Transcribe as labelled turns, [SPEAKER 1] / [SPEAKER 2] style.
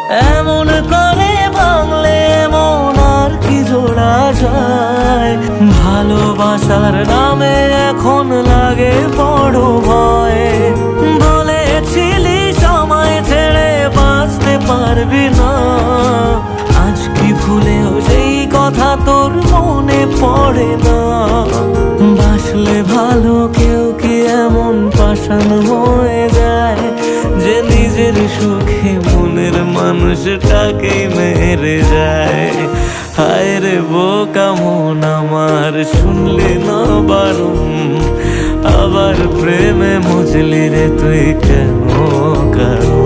[SPEAKER 1] এমন করে ভাঙলে মন আর কি জোড়া যায়। ভালোবাসার নামে এখন লাগে বড় ভয়। বলেছিলি সময় ছেড়ে বাঁচতে পারবি না, আজ কি ভুলেও সেই কথা তোর মনে পড়ে না? বাসলে ভালো কেউ কি এমন পাষাণ হয়ে যায় যে নিজের সুখে মনের মানুষটাকে মেরে যায়? হায় রে বোকা মন আমার, শুনলি না বারণ, আবার প্রেমে মজলি রে তুই কেন কারণ?